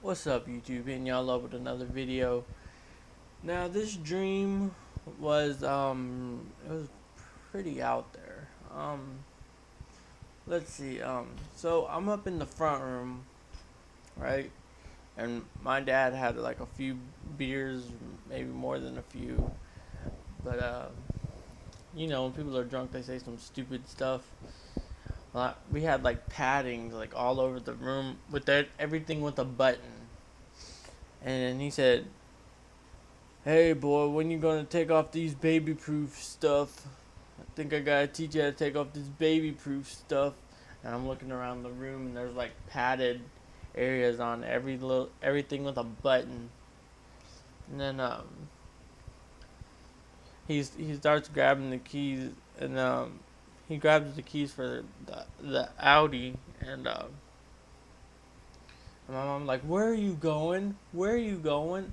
What's up, YouTube? Hitting y'all up with another video. Now, this dream was pretty out there. Let's see. So I'm up in the front room, right? And my dad had like a few beers, maybe more than a few. But when people are drunk, they say some stupid stuff. We had like padding like all over the room with everything with a button. And he said, "Hey boy, when you gonna take off these baby proof stuff? I think I gotta teach you how to take off this baby proof stuff." And I'm looking around the room and there's like padded areas on everything with a button. And then he starts grabbing the keys and he grabs the keys for the Audi and my mom's like, "Where are you going? Where are you going?"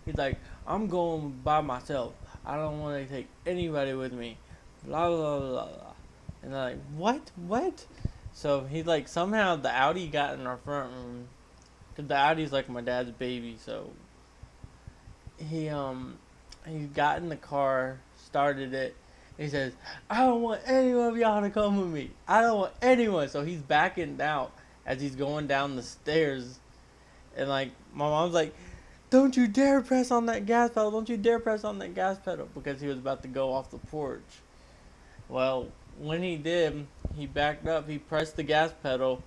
He's like, "I'm going by myself. I don't want to take anybody with me." Blah blah blah blah. And they're like, "What? What?" So he's like, somehow the Audi got in our front room, cause the Audi's like my dad's baby. So he he got in the car, started it. And he says, "I don't want any of y'all to come with me. I don't want anyone." So he's backing out as he's going down the stairs, and like my mom's like, "Don't you dare press on that gas pedal. Don't you dare press on that gas pedal," because he was about to go off the porch. Well, when he did, he backed up. He pressed the gas pedal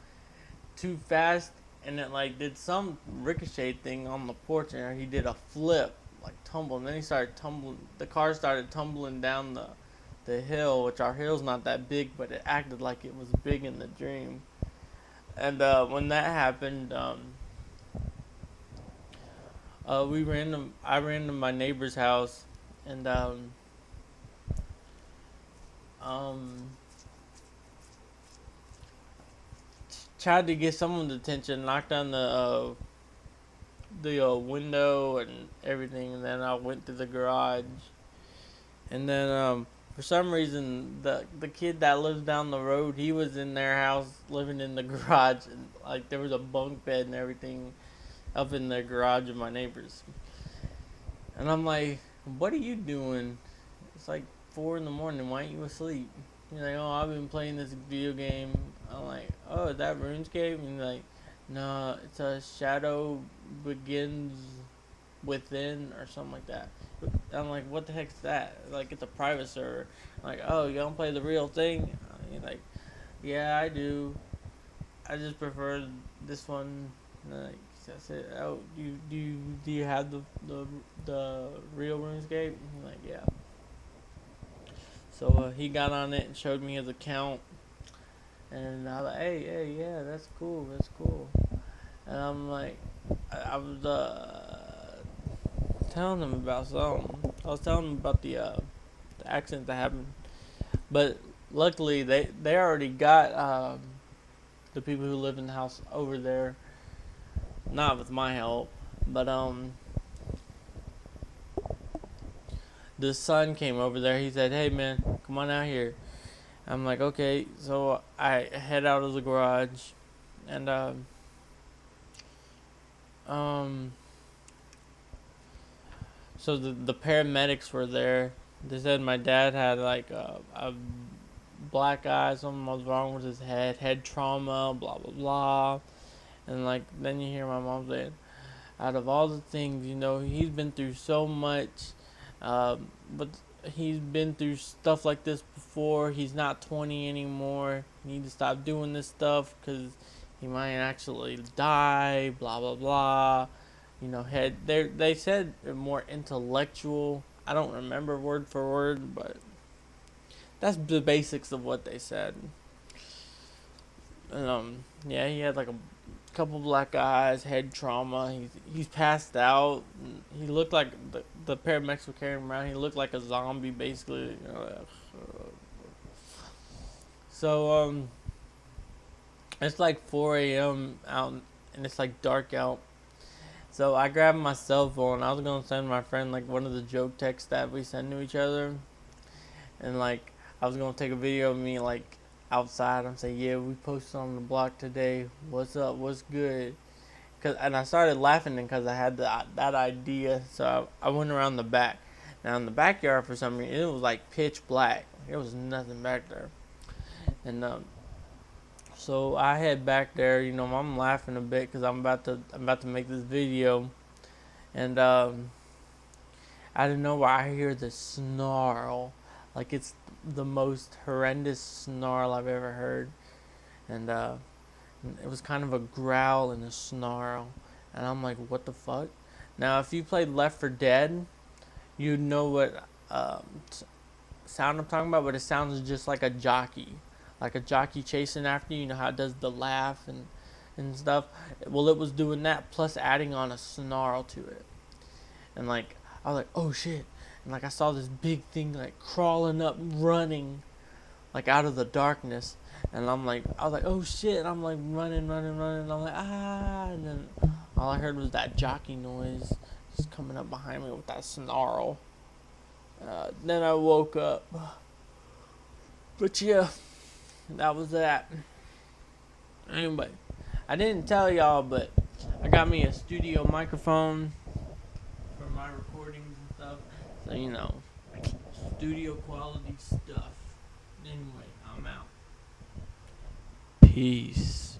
too fast, and it like did some ricochet thing on the porch, and he did a flip, like tumble. And then he started tumbling. The car started tumbling down the hill, which our hill's not that big, but it acted like it was big in the dream. And when that happened, I ran to my neighbor's house, and um, tried to get someone's attention, knocked on the window and everything, and then I went to the garage, and then for some reason the kid that lives down the road, he was in their house living in the garage, and like there was a bunk bed and everything up in the garage of my neighbors. And I'm like, "What are you doing? It's like 4 in the morning. Why ain't you asleep?" He's like, "Oh, I've been playing this video game." I'm like, "Oh, is that Runescape?" And he's like, "No, it's a Shadow Begins Within or something like that." I'm like, "What the heck's that?" Like, it's a private server. I'm like, "Oh, you don't play the real thing?" He's like, "Yeah, I do. I just prefer this one." And like, I said, "Oh, do you have the real RuneScape?" And he's like, "Yeah." So he got on it and showed me his account, and I was like, "Hey, yeah, that's cool, that's cool." And I'm like, I was telling him about something. I was telling him about the accident that happened, but luckily they already got the people who live in the house over there, not with my help, but the son came over there. He said, "Hey man, come on out here." I'm like, "Okay." So I head out of the garage, and um, so the paramedics were there. They said my dad had like a black eye, something was wrong with his head trauma, blah blah blah. And like then you hear my mom saying, out of all the things, he's been through so much, but he's been through stuff like this before. He's not 20 anymore. You need to stop doing this stuff because he might actually die. Blah blah blah. They said more intellectual. I don't remember word for word, but that's the basics of what they said. And yeah, he had like a couple black eyes, head trauma. He's passed out. He looked like the paramedics were carrying him around. He looked like a zombie, basically. So it's like 4 a.m. out, and it's like dark out. So I grabbed my cell phone. I was gonna send my friend like one of the joke texts that we send to each other, and like I was gonna take a video of me like outside and say, "Yeah, we posted on the block today. What's up? What's good?" and I started laughing because I had that idea. So I went around the back. Now in the backyard, for some reason, it was like pitch black. There was nothing back there, and so I head back there. You know, I'm laughing a bit because I'm about to make this video, and out of nowhere I hear this snarl, like it's the most horrendous snarl I've ever heard, and it was kind of a growl and a snarl, and I'm like, what the fuck? Now, if you played Left 4 Dead, you'd know what sound I'm talking about, but it sounds just like a jockey chasing after you. You know how it does the laugh and stuff. Well, it was doing that plus adding on a snarl to it, and like I was like, oh shit, and like I saw this big thing like crawling up, running, like out of the darkness, and I was like, oh shit, and I'm like running, and I'm like, ah, and then all I heard was that jockey noise just coming up behind me with that snarl. Then I woke up, but yeah, that was that. Anyway, I didn't tell y'all, but I got me a studio microphone for my recordings and stuff, so you know, studio quality stuff. Anyway, I'm out. Peace.